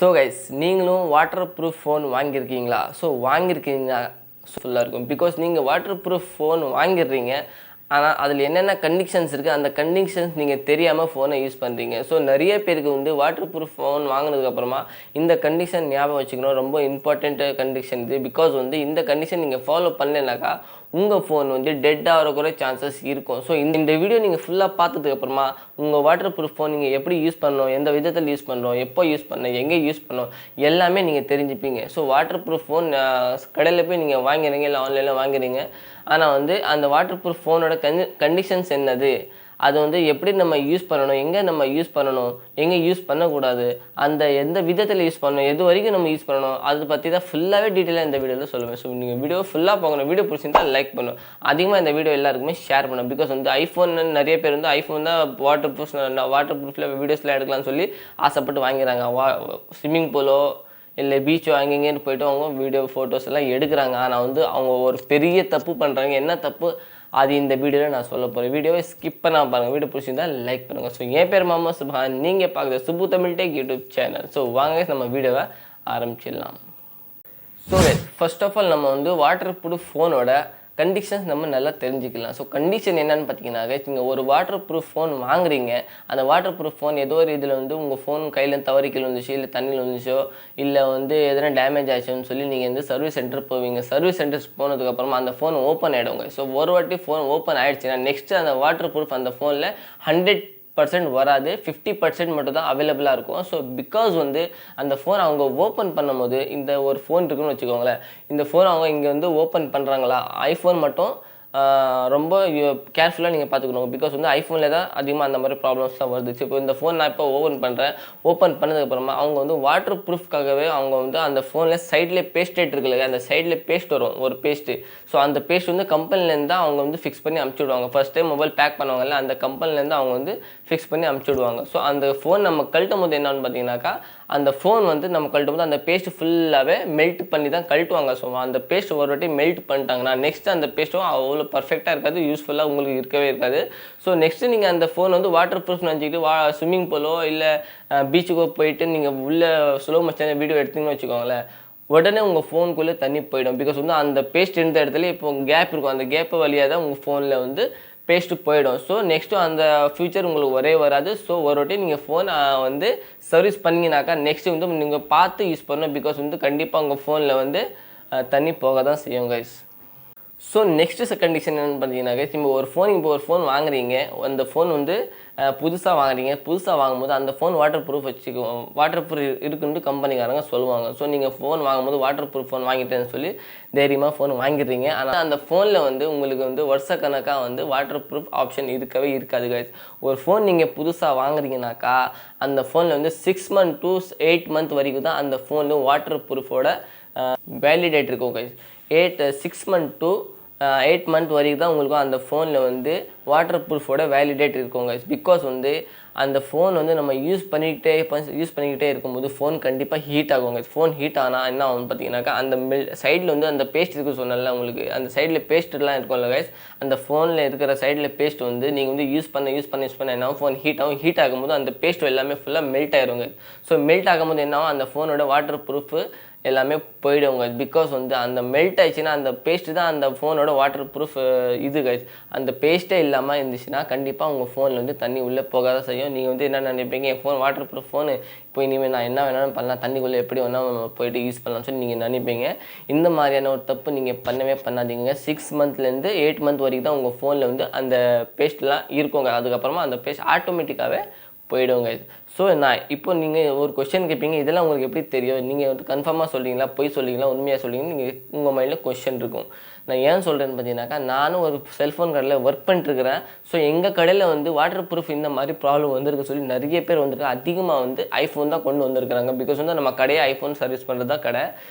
So guys நீங்களும் water proof phone வாங்கியிருக்கீங்களா? So வாங்கியிருக்கீங்களா ஃபுல்லாக இருக்கும். பிகாஸ் நீங்கள் வாட்டர் ப்ரூஃப் ஃபோன் வாங்கிடுறீங்க. ஆனால் அதில் என்னென்ன கண்டிஷன்ஸ் இருக்குது, அந்த கண்டிஷன்ஸ் நீங்கள் தெரியாமல் ஃபோனை யூஸ் பண்ணுறீங்க. ஸோ நிறைய பேருக்கு வந்து வாட்டர் ப்ரூஃப் ஃபோன் வாங்கினதுக்கப்புறமா இந்த கண்டிஷன் ஞாபகம் வச்சுக்கணும். ரொம்ப இம்பார்ட்டண்ட் கண்டிஷன் இது. பிகாஸ் வந்து இந்த கண்டிஷன் நீங்கள் ஃபாலோ பண்ணலைனாக்கா உங்கள் ஃபோன் வந்து டெட் ஆகிற கூட சான்சஸ் இருக்கும். ஸோ இந்த வீடியோ நீங்கள் ஃபுல்லாக பார்த்ததுக்கப்புறமா உங்கள் வாட்டர் ப்ரூஃப் ஃபோன் நீங்கள் எப்படி யூஸ் பண்ணணும், எந்த விதத்தில் யூஸ் பண்ணணும், எப்போ யூஸ் பண்ணணும், எங்கே யூஸ் பண்ணணும் எல்லாமே நீங்கள் தெரிஞ்சுப்பீங்க. ஸோ வாட்டர் ப்ரூஃப் ஃபோன் கடையில் போய் நீங்கள் வாங்கிறீங்க, இல்லை ஆன்லைனில் வாங்குறீங்க. ஆனால் வந்து அந்த வாட்டர் ப்ரூஃப் ஃபோனோட கண்டிஷன்ஸ் என்னது, அது வந்து எப்படி நம்ம யூஸ் பண்ணணும், எங்கே நம்ம யூஸ் பண்ணணும், எங்கே யூஸ் பண்ணக்கூடாது, அந்த எந்த விதத்தில் யூஸ் பண்ணணும், எது வரைக்கும் நம்ம யூஸ் பண்ணணும், அதை பற்றி தான் ஃபுல்லாகவே டீட்டெயிலாக இந்த வீடியோவில் சொல்லுவேன். ஸோ நீங்கள் வீடியோ ஃபுல்லாக போகணும். வீடியோ பிடிச்சிருந்தா லைக் பண்ணணும். அதிகமாக இந்த வீடியோ எல்லாருக்குமே ஷேர் பண்ணணும். பிகாஸ் வந்து ஐஃபோன் நிறைய பேர் வந்து ஐஃபோன் தான் வாட்டர் ப்ரூஃபில் வீடியோஸ்லாம் எடுக்கலாம்னு சொல்லி ஆசைப்பட்டு வாங்கிறாங்க. ஸ்விம்மிங் பூலோ இல்லை பீச்சோ அங்கேங்கேன்னு போய்ட்டு அவங்க வீடியோ ஃபோட்டோஸ் எல்லாம் எடுக்கிறாங்க. ஆனால் வந்து அவங்க ஒரு பெரிய தப்பு பண்ணுறாங்க. என்ன தப்பு அது இந்த வீடியோவில் நான் சொல்ல போகிறேன். வீடியோவை ஸ்கிப் பண்ணாமல் பாருங்கள். வீடியோ பிடிச்சிருந்தா லைக் பண்ணுங்கள். ஸோ என் பேர் மாமா சுபான், நீங்கள் பார்க்குறது Subbu Tamil tech YouTube channel. So வாங்க நம்ம வீடியோவை ஆரம்பிச்சிடலாம். ஸோ ஃபர்ஸ்ட் ஆஃப் ஆல் நம்ம வந்து வாட்டர் ப்ரூஃப் ஃபோனோட கண்டிஷன்ஸ் நம்ம நல்லா தெரிஞ்சுக்கலாம். ஸோ கண்டிஷன் என்னென்னு பார்த்தீங்கன்னா, நீங்கள் ஒரு வாட்டர் ப்ரூஃப் ஃபோன் வாங்குறீங்க. அந்த வாட்டர் ப்ரூஃப் ஃபோன் ஏதோ ஒரு இதில் வந்து உங்கள் ஃபோன் கையில் தவறி கீழே வந்துச்சு, இல்லை தண்ணியில் வந்துச்சோ, இல்லை வந்து எதனா டேமேஜ் ஆச்சுன்னு சொல்லி நீங்கள் வந்து சர்வீஸ் சென்டர் போவீங்க. சர்வீஸ் சென்டர்ஸ் போனதுக்கப்புறமா அந்த ஃபோன் ஓப்பன் ஆகிடுங்க. ஸோ ஒரு வாட்டி ஃபோன் ஓப்பன் ஆகிடுச்சுன்னா நெக்ஸ்ட்டு அந்த வாட்டர் ப்ரூஃப் அந்த ஃபோனில் 100% வராது, 50% மட்டும் தான் அவைலபிளாக இருக்கும். ஸோ பிகாஸ் வந்து அந்த ஃபோன் அவங்க ஓப்பன் பண்ணும்போது, இந்த ஒரு ஃபோன் இருக்குன்னு வச்சுக்கோங்களேன், இந்த ஃபோன் அவங்க இங்கே வந்து ஓப்பன் பண்ணுறாங்களா, ஐஃபோன் மட்டும் ரொம்ப கேர்ஃபுல்லாக நீங்கள் பார்த்துக்கணும். பிகாஸ் வந்து ஐஃபோனில் தான் அதிகமாக அந்த மாதிரி ப்ராப்ளம்ஸ்லாம் வருது. இப்போ இந்த ஃபோன் நான் இப்போ ஓப்பன் பண்ணதுக்கப்புறமா அவங்க வந்து வாட்டர் ப்ரூஃப்காகவே அவங்க வந்து அந்த ஃபோனில் சைடில் பேஸ்டேட் இருக்குல்ல, அந்த சைடில் பேஸ்ட் வரும் ஒரு பேஸ்ட்டு. ஸோ அந்த பேஸ்ட் வந்து கம்பெனிலேருந்து தான் அவங்க வந்து ஃபிக்ஸ் பண்ணி அமுச்சு விடுவாங்க. ஃபஸ்ட் டைம் மொபைல் பேக் பண்ணுவாங்கல்ல, அந்த கம்பெனிலேருந்து அவங்க வந்து ஃபிக்ஸ் பண்ணி அமுச்சு விடுவாங்க. ஸோ அந்த ஃபோன் நம்ம கழட்டும் போது என்னன்னு பார்த்தீங்கன்னாக்கா, அந்த ஃபோன் வந்து நம்ம கழட்டும் போது அந்த பேஸ்ட் ஃபுல்லாகவே மெல்ட் பண்ணி தான் கழட்டுவாங்க. ஸோ அந்த பேஸ்ட் ஒரு வாட்டி மெல்ட் பண்ணிட்டாங்கன்னா நெக்ஸ்ட் அந்த பேஸ்ட்டும் அவ்வளோ பர்ஃபெக்டாக இருக்காது, யூஸ்ஃபுல்லாக உங்களுக்கு இருக்கவே இருக்காது. ஸோ நெக்ஸ்ட்டு நீங்கள் அந்த ஃபோன் வந்து வாட்டர் ப்ரூஃப் நினச்சிக்கிட்டு ஸ்விம்மிங் பூலோ இல்லை பீச்சுக்கோ போயிட்டு நீங்கள் உள்ளே ஸ்லோ மோஷன் வீடியோ எடுத்தீங்கன்னு வச்சுக்கோங்களேன், உடனே உங்கள் ஃபோனுக்குள்ளே தண்ணி போயிடும். பிகாஸ் வந்து அந்த பேஸ்ட் இருந்த இடத்துல இப்போ கேப் இருக்கும், அந்த கேப்பை வழியாக தான் உங்கள் ஃபோனில் வந்து பேஸ்ட்டு போயிடும். ஸோ நெக்ஸ்ட்டு அந்த ஃபியூச்சர் உங்களுக்கு வராது. ஸோ ஒரு வாட்டி நீங்கள் ஃபோன் வந்து சர்வீஸ் பண்ணிங்கனாக்கா நெக்ஸ்ட்டு வந்து நீங்கள் பார்த்து யூஸ் பண்ணணும். பிகாஸ் வந்து கண்டிப்பாக உங்கள் ஃபோனில் வந்து தண்ணி போக தான் செய்யும் கைஸ். ஸோ நெக்ஸ்ட்டு கண்டிஷன் என்னென்னு பார்த்தீங்கன்னா, இப்போ ஒரு ஃபோன் வாங்குறீங்க, அந்த ஃபோன் வந்து புதுசாக வாங்குறீங்க. புதுசாக வாங்கும்போது அந்த phone water proof water proof இருக்குன்ட்டு கம்பெனிக்காரங்க சொல்லுவாங்க. ஸோ நீங்கள் ஃபோன் வாங்கும்போது வாட்டர் ப்ரூஃப் ஃபோன் வாங்கிட்டேன்னு சொல்லி தைரியமாக ஃபோன் வாங்கிடுறீங்க. ஆனால் அந்த ஃபோனில் வந்து உங்களுக்கு வந்து வருஷக்கணக்காக வந்து வாட்டர் ப்ரூஃப் ஆப்ஷன் இருக்கவே இருக்காது கைஸ். ஒரு ஃபோன் நீங்கள் புதுசாக வாங்குறீங்கனாக்கா அந்த ஃபோனில் வந்து 6 months to 8 months வரைக்கும் தான் அந்த ஃபோனில் வாட்டர் ப்ரூஃபோட வேலிடேட் இருக்கும் கைஸ். 6 months to 8 months வரைக்கும் தான் உங்களுக்கு அந்த ஃபோனில் வந்து வாட்டர் ப்ரூஃபோட வேலிடேட் இருக்குங்க. பிகாஸ் வந்து அந்த ஃபோன் வந்து நம்ம யூஸ் பண்ணிக்கிட்டே இருக்கும்போது ஃபோன் கண்டிப்பாக ஹீட் ஆகுங்க. ஃபோன் ஹீட் ஆனால் என்ன ஆகும்னு பார்த்தீங்கன்னாக்கா, அந்த சைடில் வந்து அந்த பேஸ்ட் இருக்குது சொன்னல உங்களுக்கு, அந்த சைடில் பேஸ்ட்லாம் இருக்கும்ல கைஸ், அந்த ஃபோனில் இருக்கிற சைடில் பேஸ்ட் வந்து நீங்கள் வந்து யூஸ் பண்ண என்ன ஃபோன் ஹீட் ஆகும்போது அந்த பேஸ்ட் எல்லாமே ஃபுல்லாக மெல்ட் ஆயிருங்க. ஸோ மெல்ட் ஆகும்போது என்ன ஆகும், அந்த ஃபோனோட வாட்டர் ப்ரூஃபு எல்லாமே போயிடுங்க. பிகாஸ் வந்து அந்த மெல்ட் ஆயிடுச்சுன்னா அந்த பேஸ்ட்டு தான் அந்த ஃபோனோட வாட்டர் ப்ரூஃப் இது கைஸ். அந்த பேஸ்ட்டே இல்லாமல் இருந்துச்சுன்னா கண்டிப்பாக உங்கள் ஃபோனில் வந்து தண்ணி உள்ளே போகாத செய்யும். நீங்கள் வந்து என்ன நினைப்பீங்க, என் ஃபோன் வாட்டர் ப்ரூஃப் ஃபோனு, இப்போ இனிமேல் நான் என்ன வேணாலும் பண்ணலாம், தண்ணிக்குள்ளே எப்படி வேணாலும் போயிட்டு யூஸ் பண்ணலாம்னு சொல்லி நீங்கள் நினைப்பீங்க. இந்த மாதிரியான ஒரு தப்பு நீங்கள் பண்ணவே பண்ணாதீங்க. 6 monthsலேருந்து 8 months வரைக்கும் தான் உங்கள் ஃபோனில் வந்து அந்த பேஸ்ட்லாம் இருக்குங்க. அதுக்கப்புறமா அந்த பேஸ்ட் ஆட்டோமேட்டிக்காகவே போயிடுங்க. ஸோ நான் இப்போ நீங்கள் ஒரு கொஸ்டின் கேட்பீங்க, இதெல்லாம் உங்களுக்கு எப்படி தெரியும், நீங்கள் வந்து கன்ஃபார்மாக சொல்கிறீங்களா, பொய் சொல்கிறீங்களா, உண்மையாக சொல்கிறீங்கன்னு நீங்கள் உங்கள் மைண்டில் கொஸ்டின் இருக்கும். நான் ஏன் சொல்கிறேன்னு பார்த்தீங்கன்னாக்கா, நானும் ஒரு செல்ஃபோன் கடையில் ஒர்க் பண்ணிட்டுருக்கிறேன். ஸோ எங்கள் கடையில் வந்து வாட்டர் ப்ரூஃப் இந்த மாதிரி ப்ராப்ளம் வந்திருக்கு சொல்லி நிறைய பேர் வந்துருக்கு. அதிகமாக வந்து ஐஃபோன் தான் கொண்டு வந்திருக்கிறாங்க. பிகாஸ் வந்து நம்ம கடையை ஐஃபோன் சர்வீஸ் பண்ணுறது தான் கடை.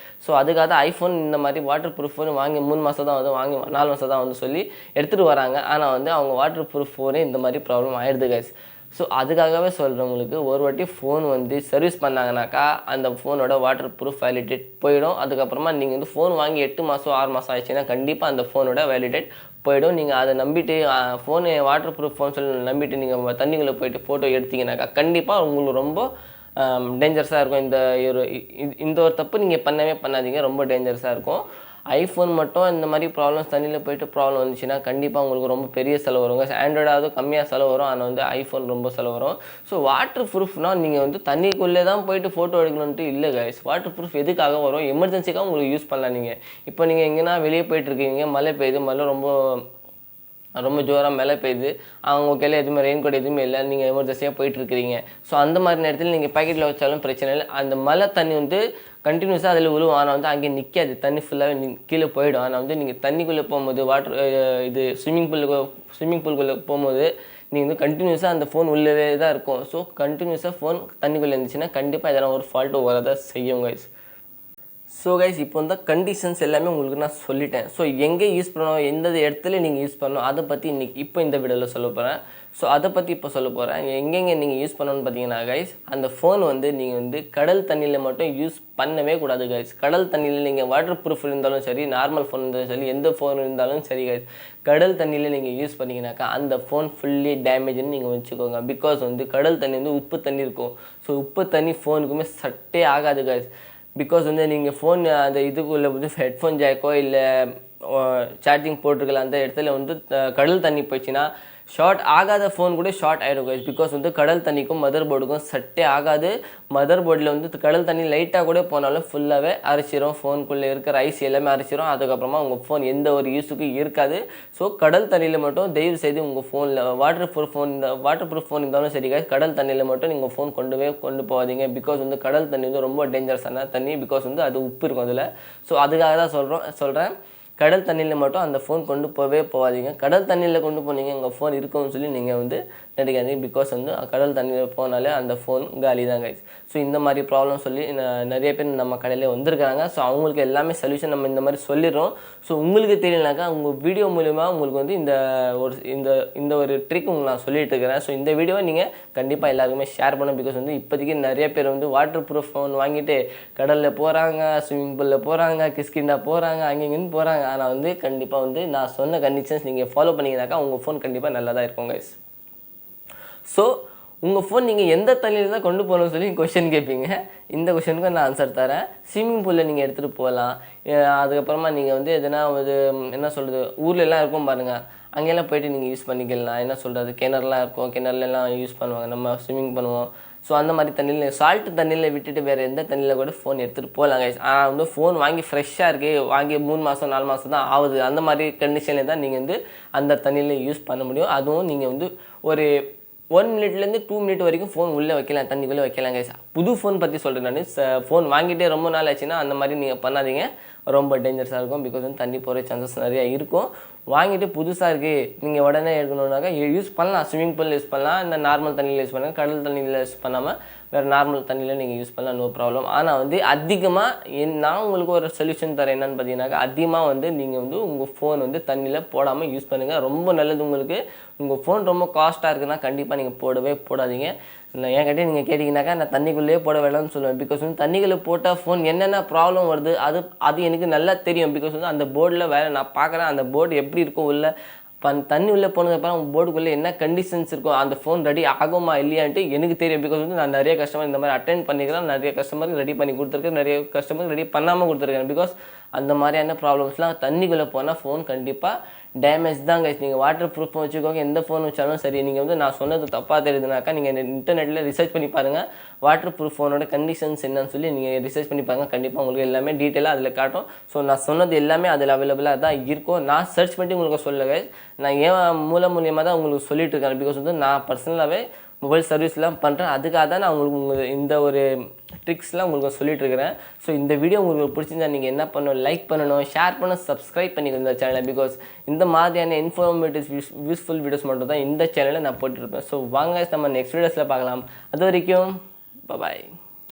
ஸோ அதுக்காக ஐஃபோன் இந்த மாதிரி வாட்டர் ப்ரூஃப் ஃபோன் வாங்கி 3 மாதம் தான் வந்து வாங்கி 4 மாதம் தான் வந்து சொல்லி எடுத்துகிட்டு வராங்க. ஆனால் வந்து அவங்க வாட்டர் ப்ரூஃப் ஃபோனே இந்த மாதிரி ப்ராப்ளம் ஆயிடுது கைஸ். ஸோ அதுக்காகவே சொல்கிறவங்களுக்கு ஒரு வாட்டி ஃபோன் வந்து சர்வீஸ் பண்ணாங்கனாக்கா அந்த ஃபோனோட வாட்டர் ப்ரூஃப் வேலிடேட் போயிடும். அதுக்கப்புறமா நீங்கள் வந்து ஃபோன் வாங்கி 8 மாதம் 6 மாதம் ஆயிடுச்சுன்னா கண்டிப்பாக அந்த ஃபோனோட வேலிடேட் போயிடும். நீங்கள் அதை நம்பிட்டு ஃபோனு வாட்டர் ப்ரூஃப் ஃபோன் சொல்லி நம்பிட்டு நீங்கள் தண்ணிக்குள்ளே போயிட்டு ஃபோட்டோ எடுத்தீங்கன்னாக்கா கண்டிப்பாக உங்களுக்கு ரொம்ப டேஞ்சரஸாக இருக்கும். இந்த ஒரு தப்பு நீங்கள் பண்ணவே பண்ணாதீங்க, ரொம்ப டேஞ்சரஸாக இருக்கும். ஐஃபோன் மட்டும் இந்த மாதிரி ப்ராப்ளம்ஸ் தண்ணியில் போயிட்டு ப்ராப்ளம் வந்துச்சுன்னா கண்டிப்பாக உங்களுக்கு ரொம்ப பெரிய செலவு வருங்க. ஆண்ட்ராய்டாவது கம்மியாக செலவு வரும், ஆனால் வந்து ஐஃபோன் ரொம்ப செலவு வரும். ஸோ வாட்டர் ப்ரூஃப்னால் நீங்கள் வந்து தண்ணிக்குள்ளே தான் போயிட்டு ஃபோட்டோ எடுக்கணுன்ட்டு இல்லை கைஸ். வாட்டர் ப்ரூஃப் எதுக்காக வரும்? எமர்ஜென்சிக்காக உங்களுக்கு யூஸ் பண்ணலாம். நீங்கள் இப்போ நீங்கள் எங்கேனா வெளியே போயிட்டுருக்கீங்க, மழை பெய்யுது, மழை ரொம்ப ஜோராக மழை பெய்யுது, அவங்க கையில் எதுவுமே ரெயின் கோட் எதுவுமே இல்லை, நீங்கள் எமர்ஜென்சியாக போயிட்டுருக்கிறீங்க. ஸோ அந்த மாதிரி நேரத்தில் நீங்கள் பாக்கெட்டில் வச்சாலும் பிரச்சனை இல்லை. அந்த மழை தண்ணி வந்து கண்டினியூஸாக அதில் விழுவும், ஆனால் வந்து அங்கே நிற்காது, தண்ணி ஃபுல்லாகவே கீழே போயிடும். ஆனால் வந்து நீங்கள் தண்ணிக்குள்ளே போகும்போது ஸ்விம்மிங் பூலுக்குள்ளே போகும்போது நீங்கள் வந்து கண்டினியூஸாக அந்த ஃபோன் உள்ளவே தான் இருக்கும். ஸோ கண்டினியூஸாக ஃபோன் தண்ணிக்குள்ளே இருந்துச்சுன்னா கண்டிப்பாக எதனா ஒரு ஃபால்ட்டு வரதான் செய்யும் கைஸ். ஸோ கைஸ், இப்போ வந்து கண்டிஷன்ஸ் எல்லாமே உங்களுக்கு நான் சொல்லிட்டேன். ஸோ எங்கே யூஸ் பண்ணணும், எந்த இடத்துல நீங்கள் யூஸ் பண்ணணும், அதை பற்றி இப்போ இந்த வீடியோவில் சொல்ல போகிறேன். ஸோ அதை பற்றி இப்போ சொல்ல போகிறேன். எங்கெங்கே நீங்கள் யூஸ் பண்ணணும்னு பார்த்தீங்கன்னா கைஸ், அந்த ஃபோன் வந்து நீங்கள் வந்து கடல் தண்ணியில் மட்டும் யூஸ் பண்ணவே கூடாது கைஸ். கடல் தண்ணியில் நீங்கள் வாட்டர் ப்ரூஃப் இருந்தாலும் சரி, நார்மல் ஃபோன் இருந்தாலும் சரி, எந்த ஃபோன் இருந்தாலும் சரி கைஸ், கடல் தண்ணியில் நீங்கள் யூஸ் பண்ணிங்கனாக்கா அந்த ஃபோன் ஃபுல்லி டேமேஜ்னு நீங்கள் வச்சுக்கோங்க. பிகாஸ் வந்து கடல் தண்ணி வந்து உப்பு தண்ணி இருக்கும். ஸோ உப்பு தண்ணி ஃபோனுக்குமே சட்டே ஆகாது கைஸ். பிகாஸ் வந்து நீங்கள் ஃபோன் அந்த இதுக்குள்ளே வந்து ஹெட்ஃபோன் ஜாக்கோ இல்லை சார்ஜிங் போட்டிருக்கல அந்த இடத்துல வந்து கடல் தண்ணி போயிடுச்சுன்னா ஷார்ட் ஆகாத ஃபோன் கூட ஷார்ட் ஆகிடும் கைஸ். பிகாஸ் வந்து கடல் தண்ணிக்கும் மதர் போர்டுக்கும் சட்டே ஆகாது. மதர் போர்டில் வந்து கடல் தண்ணி லைட்டாக கூட போனாலும் ஃபுல்லாகவே அரைச்சிரும், ஃபோனுக்குள்ளே இருக்கிற ஐஸ் எல்லாமே அரைச்சிரும். அதுக்கப்புறமா உங்கள் ஃபோன் எந்த ஒரு யூஸுக்கும் இருக்காது. ஸோ கடல் தண்ணியில் மட்டும் தயவு செய்து உங்கள் ஃபோனில் வாட்டர் ப்ரூஃப் ஃபோன் இருந்தாலும் சரி கைஸ், கடல் தண்ணியில் மட்டும் நீங்கள் ஃபோன் கொண்டு போகாதீங்க. பிகாஸ் வந்து கடல் தண்ணி வந்து ரொம்ப டேஞ்சரஸான தண்ணி. பிகாஸ் வந்து அது உப்பு இருக்கும் அதில். ஸோ அதுக்காக தான் சொல்கிறேன், கடல் தண்ணியில் மட்டும் அந்த ஃபோன் கொண்டு போகாதீங்க. கடல் தண்ணியில் கொண்டு போனீங்க உங்கள் ஃபோன் இருக்கும்னு சொல்லி நீங்கள் வந்து நினைக்காதீங்க. பிகாஸ் வந்து கடல் தண்ணியில் போனாலே அந்த ஃபோன் காலி தான் கைஸ். ஸோ இந்த மாதிரி ப்ராப்ளம் சொல்லி நிறைய பேர் நம்ம கடையில் வந்திருக்காங்க. ஸோ அவங்களுக்கு எல்லாமே சொல்யூஷன் நம்ம இந்த மாதிரி சொல்லிடுறோம். ஸோ உங்களுக்கு தெரியலனாக்கா உங்கள் வீடியோ மூலிமா உங்களுக்கு வந்து இந்த ஒரு ட்ரிக் உங்களுக்கு நான் சொல்லிட்டு இருக்கிறேன். ஸோ இந்த வீடியோவை நீங்கள் கண்டிப்பாக எல்லாருக்குமே ஷேர் பண்ணணும். பிகாஸ் வந்து இப்போதைக்கு நிறைய பேர் வந்து வாட்டர் ப்ரூஃப் ஃபோன் வாங்கிட்டு கடலில் போகிறாங்க, ஸ்விம்மிங் பூலில் போகிறாங்க, கிஸ்கிண்டா போகிறாங்க, அங்கேங்கன்னு போகிறாங்க. ஆனால் வந்து கண்டிப்பாக வந்து நான் சொன்ன கண்டிஷன்ஸ் நீங்கள் ஃபாலோ பண்ணிங்கனாக்கா உங்கள் ஃபோன் கண்டிப்பாக நல்லா தான் இருக்கும் கைஸ். ஸோ உங்கள் ஃபோன் நீங்கள் எந்த தண்ணியில் தான் கொண்டு போகணும்னு சொல்லி கொஷின் கேட்பீங்க. இந்த கொஷனுக்கு நான் ஆன்சர் தரேன். ஸ்விம்மிங் பூலில் நீங்கள் எடுத்துகிட்டு போகலாம். அதுக்கப்புறமா நீங்கள் வந்து எதனா ஒரு என்ன சொல்கிறது, ஊர்லெலாம் இருக்கும் பாருங்கள், அங்கெல்லாம் போய்ட்டு நீங்கள் யூஸ் பண்ணிக்கலாம். என்ன சொல்கிறது, கிணறுலாம் இருக்கும், கிணறுலாம் யூஸ் பண்ணுவாங்க, நம்ம ஸ்விம்மிங் பண்ணுவோம். ஸோ அந்த மாதிரி தண்ணியில் சால்ட்டு தண்ணியில் விட்டுட்டு வேறு எந்த தண்ணியில் கூட ஃபோன் எடுத்துகிட்டு போகலாம் கைஸ். ஆனால் வந்து ஃபோன் வாங்கி ஃப்ரெஷ்ஷாக இருக்குது, வாங்கி 3 மாதம் 4 மாதம் தான் ஆகுது, அந்த மாதிரி கண்டிஷனில் தான் நீங்கள் வந்து அந்த தண்ணியில் யூஸ் பண்ண முடியும். அதுவும் நீங்கள் வந்து ஒரு 1 மினிட்லேருந்து 2 மினிட் வரைக்கும் ஃபோன் உள்ளே வைக்கலாம், தண்ணிக்குள்ளே வைக்கலாம் கைஸ். புது ஃபோன் பற்றி சொல்கிறேன் நான். ஃபோன் வாங்கிட்டே ரொம்ப நாள் ஆச்சுன்னா அந்த மாதிரி நீங்கள் பண்ணாதீங்க, ரொம்ப டேஞ்சரஸாக இருக்கும். பிகாஸ் வந்து தண்ணி போகிற சான்சஸ் நிறையா இருக்கும். வாங்கிட்டு புதுசாக இருக்குது நீங்கள் உடனே எடுக்கணுன்னாக்கா யூஸ் பண்ணலாம். ஸ்விம்மிங் பூலில் யூஸ் பண்ணலாம், இந்த நார்மல் தண்ணியில் யூஸ் பண்ணலாம். கடல் தண்ணியில் யூஸ் பண்ணாமல் வேறு நார்மல் தண்ணியில் நீங்கள் யூஸ் பண்ணலாம், நோ ப்ராப்ளம். ஆனால் வந்து அதிகமாக நான் உங்களுக்கு ஒரு சொல்யூஷன் தரேன். என்னென்னு பார்த்தீங்கன்னாக்கா, அதிகமாக வந்து நீங்கள் வந்து உங்கள் ஃபோன் வந்து தண்ணியில் போடாமல் யூஸ் பண்ணுங்கள், ரொம்ப நல்லது உங்களுக்கு. உங்கள் ஃபோன் ரொம்ப காஸ்ட்டாக இருக்குன்னா கண்டிப்பாக நீங்கள் போடாதீங்க. இல்லை என்கிட்ட நீங்கள் கேட்டிங்கனாக்கா நான் தண்ணிக்குள்ளேயே போட வேண்டாம்னு சொல்லுவேன். பிகாஸ் வந்து தண்ணிக்குள்ளே போட்டால் ஃபோன் என்னென்ன ப்ராப்ளம் வருது அது எனக்கு நல்லா தெரியும். பிகாஸ் வந்து அந்த போர்டில் வேறு நான் பார்க்குறேன், அந்த போர்டு எப்படி இருக்கும் உள்ள தண்ணி உள்ளே போனதுக்கப்புறம் போர்டுக்குள்ளே என்ன கண்டிஷன்ஸ் இருக்கும், அந்த ஃபோன் ரெடி ஆகுமா இல்லையான்ட்டு எனக்கு தெரியும். பிகாஸ் வந்து நான் நிறைய கஸ்டமர் இந்த மாதிரி அட்டென்ட் பண்ணிக்கிறேன், நிறைய கஸ்டமருக்கு ரெடி பண்ணி கொடுத்துருக்கேன், நிறைய கஸ்டமருக்கு ரெடி பண்ணாமல் கொடுத்துருக்கேன். பிகாஸ் அந்த மாதிரியான ப்ராப்ளம்ஸ்லாம் தண்ணிக்குள்ளே போனால் ஃபோன் கண்டிப்பாக டேமேஜ் தான் கைஸ். நீங்கள் வாட்டர் ப்ரூஃப் ஃபோன் வச்சுக்கோங்க, எந்த ஃபோன் வச்சாலும் சரி. நீங்கள் வந்து நான் சொன்னது தப்பாக தெரியுதுனாக்கா நீங்கள் இன்டர்நெட்டில் ரிசர்ச் பண்ணி பாருங்கள், வாட்டர் ப்ரூஃப் ஃபோனோட கண்டிஷன்ஸ் என்னன்னு சொல்லி நீங்கள் ரிசர்ச் பண்ணி பாருங்கள். கண்டிப்பாக உங்களுக்கு எல்லாமே டீட்டெயிலாக அதில் காட்டும். ஸோ நான் சொன்னது எல்லாமே அதில் அவைலபிளாக தான் இருக்கும். நான் சர்ச் பண்ணி உங்களுக்கு சொல்ல கைஸ், நான் ஏன் மூலியமாக தான் உங்களுக்கு சொல்லிட்டு இருக்கேன். பிகாஸ் வந்து நான் பர்சனலாகவே மொபைல் சர்வீஸ்லாம் பண்ணுறேன், அதுக்காக தான் நான் உங்களுக்கு இந்த ஒரு ட்ரிக்ஸ்லாம் உங்களுக்கு சொல்லிட்டுருக்கிறேன். ஸோ இந்த வீடியோ உங்களுக்கு பிடிச்சிருந்தா நீங்கள் என்ன பண்ணணும், லைக் பண்ணணும், ஷேர் பண்ணணும், சப்ஸ்கிரைப் பண்ணிக்கணும் இந்த சேனலை. பிகாஸ் இந்த மாதிரியான இன்ஃபர்மேட்டிவ் யூஸ்ஃபுல் வீடியோஸ் மட்டும் தான் இந்த சேனலில் நான் போட்டுருப்பேன். ஸோ வாங்க நம்ம நெக்ஸ்ட் வீடியோஸில் பார்க்கலாம். அது வரைக்கும் பாய்.